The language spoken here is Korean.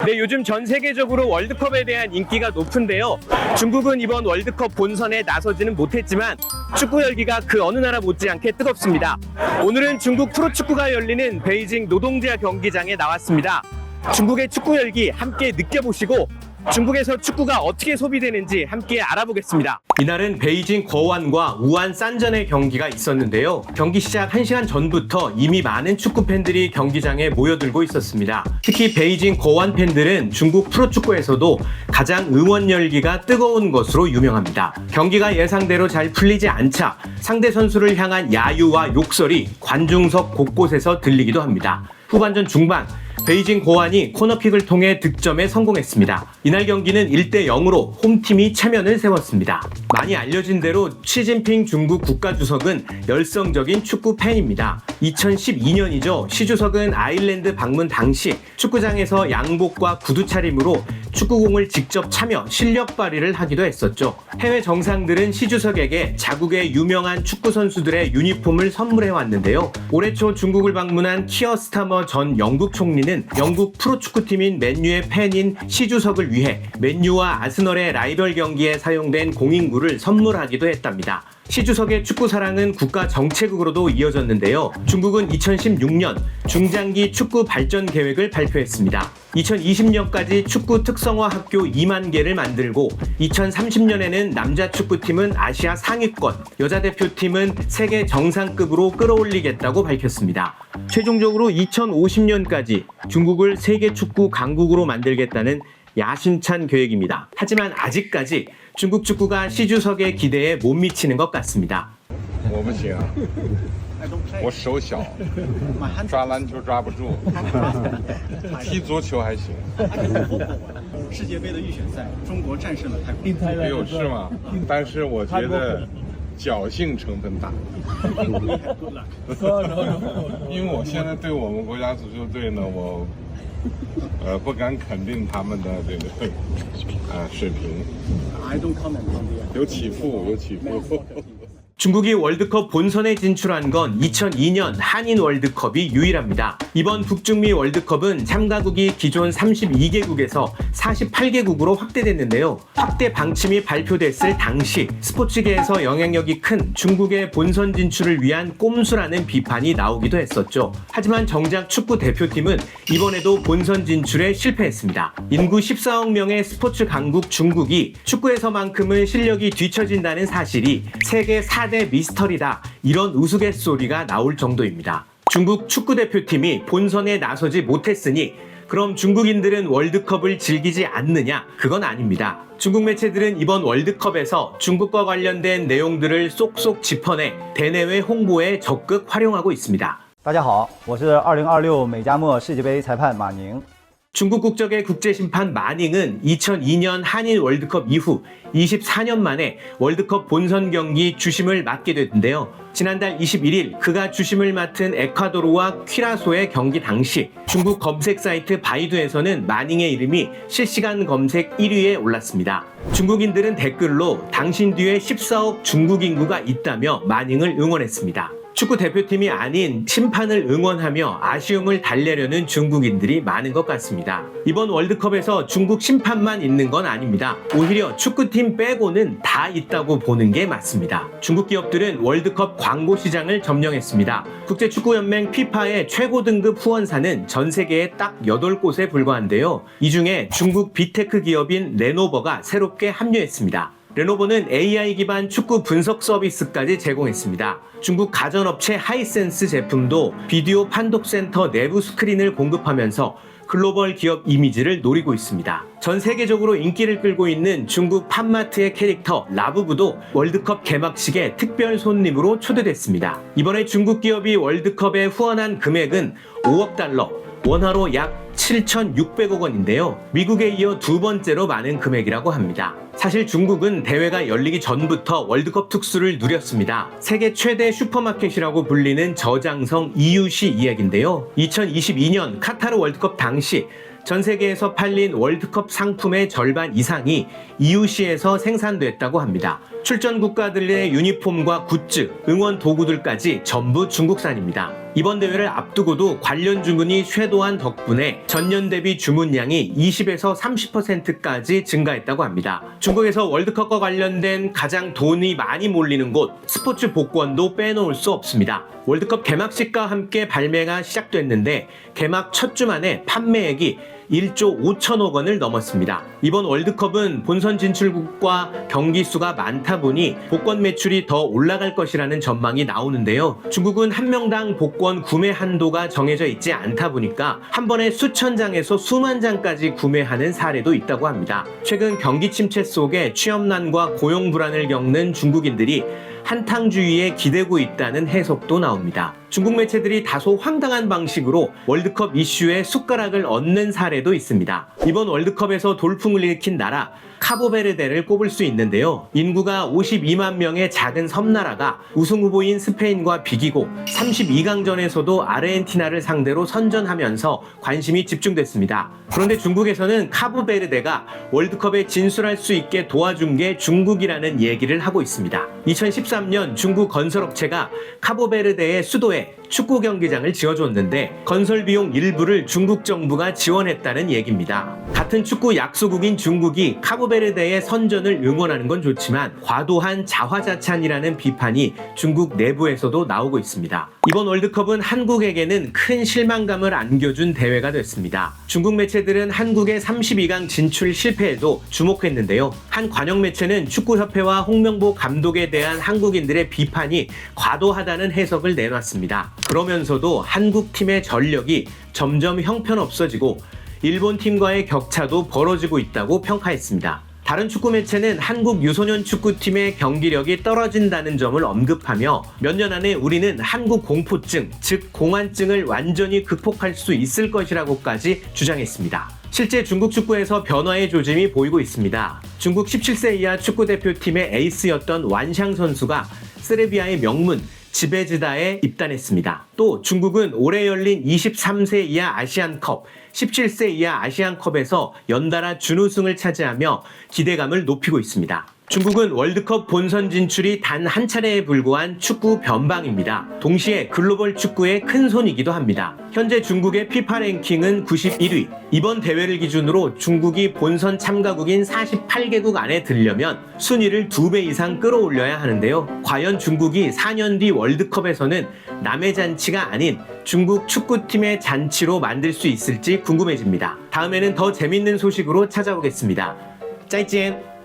네, 요즘 전 세계적으로 월드컵에 대한 인기가 높은데요. 중국은 이번 월드컵 본선에 나서지는 못했지만 축구 열기가 그 어느 나라 못지않게 뜨겁습니다. 오늘은 중국 프로축구가 열리는 베이징 노동지아 경기장에 나왔습니다. 중국의 축구 열기 함께 느껴보시고 중국에서 축구가 어떻게 소비되는지 함께 알아보겠습니다. 이날은 베이징 거완과 우한 산전의 경기가 있었는데요. 경기 시작 1시간 전부터 이미 많은 축구 팬들이 경기장에 모여들고 있었습니다. 특히 베이징 거완 팬들은 중국 프로축구에서도 가장 응원 열기가 뜨거운 것으로 유명합니다. 경기가 예상대로 잘 풀리지 않자 상대 선수를 향한 야유와 욕설이 관중석 곳곳에서 들리기도 합니다. 후반전 중반 베이징 고완이 코너킥을 통해 득점에 성공했습니다. 이날 경기는 1대0으로 홈팀이 체면을 세웠습니다. 많이 알려진 대로 시진핑 중국 국가주석은 열성적인 축구 팬입니다. 2012년이죠. 시 주석은 아일랜드 방문 당시 축구장에서 양복과 구두 차림으로 축구공을 직접 차며 실력 발휘를 하기도 했었죠. 해외 정상들은 시 주석에게 자국의 유명한 축구 선수들의 유니폼을 선물해 왔는데요. 올해 초 중국을 방문한 키어 스타머 전 영국 총리는 영국 프로축구팀인 맨유의 팬인 시 주석을 위해 맨유와 아스널의 라이벌 경기에 사용된 공인구를 선물하기도 했답니다. 시 주석의 축구 사랑은 국가 정책으로도 이어졌는데요. 중국은 2016년 중장기 축구 발전 계획을 발표했습니다. 2020년까지 축구 특성화 학교 2만 개를 만들고 2030년에는 남자 축구팀은 아시아 상위권, 여자 대표팀은 세계 정상급으로 끌어올리겠다고 밝혔습니다. 최종적으로 2050년까지 중국을 세계 축구 강국으로 만들겠다는 야심찬 계획입니다. 하지만 아직까지 중국 축구가 시 주석의 기대에 못 미치는 것 같습니다. 我不行，我手小，抓篮球抓不住，踢足球还行。世界杯的预选赛，中国战胜了泰国。没有是吗？但是我觉得侥幸成分大，因为我现在对我们国家足球队呢，我不敢肯定他们的这个水平， I don't comment on the. 有起伏，有起伏。 중국이 월드컵 본선에 진출한 건 2002년 한인 월드컵이 유일합니다. 이번 북중미 월드컵은 참가국이 기존 32개국에서 48개국으로 확대됐는데요. 확대 방침이 발표됐을 당시 스포츠계에서 영향력이 큰 중국의 본선 진출을 위한 꼼수라는 비판이 나오기도 했었죠. 하지만 정작 축구 대표팀은 이번에도 본선 진출에 실패했습니다. 인구 14억 명의 스포츠 강국 중국이 축구에서만큼은 실력이 뒤처진다는 사실이 세계 4대 미스터리다, 이런 우스갯소리가 나올 정도입니다. 중국 축구대표팀이 본선에 나서지 못했으니 그럼 중국인들은 월드컵을 즐기지 않느냐? 그건 아닙니다. 중국 매체들은 이번 월드컵에서 중국과 관련된 내용들을 쏙쏙 짚어내 대내외 홍보에 적극 활용하고 있습니다. 大家好，我是2026美加墨世界杯裁判马宁。 중국 국적의 국제심판 마닝은 2002년 한일 월드컵 이후 24년 만에 월드컵 본선 경기 주심을 맡게 됐는데요. 지난달 21일 그가 주심을 맡은 에콰도르와 퀴라소의 경기 당시 중국 검색 사이트 바이두에서는 마닝의 이름이 실시간 검색 1위에 올랐습니다. 중국인들은 댓글로 당신 뒤에 14억 중국 인구가 있다며 마닝을 응원했습니다. 축구 대표팀이 아닌 심판을 응원하며 아쉬움을 달래려는 중국인들이 많은 것 같습니다. 이번 월드컵에서 중국 심판만 있는 건 아닙니다. 오히려 축구팀 빼고는 다 있다고 보는 게 맞습니다. 중국 기업들은 월드컵 광고 시장을 점령했습니다. 국제축구연맹 FIFA의 최고 등급 후원사는 전 세계에 딱 8곳에 불과한데요. 이 중에 중국 빅테크 기업인 레노버가 새롭게 합류했습니다. 레노버는 AI 기반 축구 분석 서비스까지 제공했습니다. 중국 가전업체 하이센스 제품도 비디오 판독센터 내부 스크린을 공급하면서 글로벌 기업 이미지를 노리고 있습니다. 전 세계적으로 인기를 끌고 있는 중국 팝마트의 캐릭터 라부부도 월드컵 개막식에 특별 손님으로 초대됐습니다. 이번에 중국 기업이 월드컵에 후원한 금액은 5억 달러, 원화로 약 7,600억 원인데요. 미국에 이어 두 번째로 많은 금액이라고 합니다. 사실 중국은 대회가 열리기 전부터 월드컵 특수를 누렸습니다. 세계 최대 슈퍼마켓이라고 불리는 저장성 EUC 이야기인데요. 2022년 카타르 월드컵 당시 전 세계에서 팔린 월드컵 상품의 절반 이상이 EUC에서 생산됐다고 합니다. 출전 국가들의 유니폼과 굿즈, 응원 도구들까지 전부 중국산입니다. 이번 대회를 앞두고도 관련 주문이 쇄도한 덕분에 전년 대비 주문량이 20에서 30%까지 증가했다고 합니다. 중국에서 월드컵과 관련된 가장 돈이 많이 몰리는 곳, 스포츠 복권도 빼놓을 수 없습니다. 월드컵 개막식과 함께 발매가 시작됐는데 개막 첫 주 만에 판매액이 1조 5천억 원을 넘었습니다. 이번 월드컵은 본선 진출국과 경기 수가 많다 보니 복권 매출이 더 올라갈 것이라는 전망이 나오는데요. 중국은 한 명당 복권 구매 한도가 정해져 있지 않다 보니까 한 번에 수천 장에서 수만 장까지 구매하는 사례도 있다고 합니다. 최근 경기 침체 속에 취업난과 고용 불안을 겪는 중국인들이 한탕주의에 기대고 있다는 해석도 나옵니다. 중국 매체들이 다소 황당한 방식으로 월드컵 이슈에 숟가락을 얹는 사례도 있습니다. 이번 월드컵에서 돌풍을 일으킨 나라 카보베르데를 꼽을 수 있는데요. 인구가 52만 명의 작은 섬나라가 우승 후보인 스페인과 비기고 32강전에서도 아르헨티나를 상대로 선전하면서 관심이 집중됐습니다. 그런데 중국에서는 카보베르데가 월드컵에 진출할 수 있게 도와준 게 중국이라는 얘기를 하고 있습니다. 2013년 중국 건설업체가 카보베르데의 수도에 축구 경기장을 지어줬는데 건설 비용 일부를 중국 정부가 지원했다는 얘기입니다. 같은 축구 약소국인 중국이 카보베르데의 선전을 응원하는 건 좋지만 과도한 자화자찬이라는 비판이 중국 내부에서도 나오고 있습니다. 이번 월드컵은 한국에게는 큰 실망감을 안겨준 대회가 됐습니다. 중국 매체들은 한국의 32강 진출 실패에도 주목했는데요. 한 관영 매체는 축구협회와 홍명보 감독에 대한 한국인들의 비판이 과도하다는 해석을 내놨습니다. 그러면서도 한국 팀의 전력이 점점 형편없어지고 일본 팀과의 격차도 벌어지고 있다고 평가했습니다. 다른 축구 매체는 한국 유소년 축구팀의 경기력이 떨어진다는 점을 언급하며 몇 년 안에 우리는 한국 공포증, 즉 공안증을 완전히 극복할 수 있을 것이라고까지 주장했습니다. 실제 중국 축구에서 변화의 조짐이 보이고 있습니다. 중국 17세 이하 축구대표팀의 에이스였던 완샹 선수가 세르비아의 명문 지베즈다에 입단했습니다. 또 중국은 올해 열린 23세 이하 아시안컵, 17세 이하 아시안컵에서 연달아 준우승을 차지하며 기대감을 높이고 있습니다. 중국은 월드컵 본선 진출이 단 한 차례에 불과한 축구 변방입니다. 동시에 글로벌 축구의 큰손이기도 합니다. 현재 중국의 피파 랭킹은 91위. 이번 대회를 기준으로 중국이 본선 참가국인 48개국 안에 들려면 순위를 2배 이상 끌어올려야 하는데요. 과연 중국이 4년 뒤 월드컵에서는 남의 잔치가 아닌 중국 축구팀의 잔치로 만들 수 있을지 궁금해집니다. 다음에는 더 재밌는 소식으로 찾아오겠습니다. 짜이젠!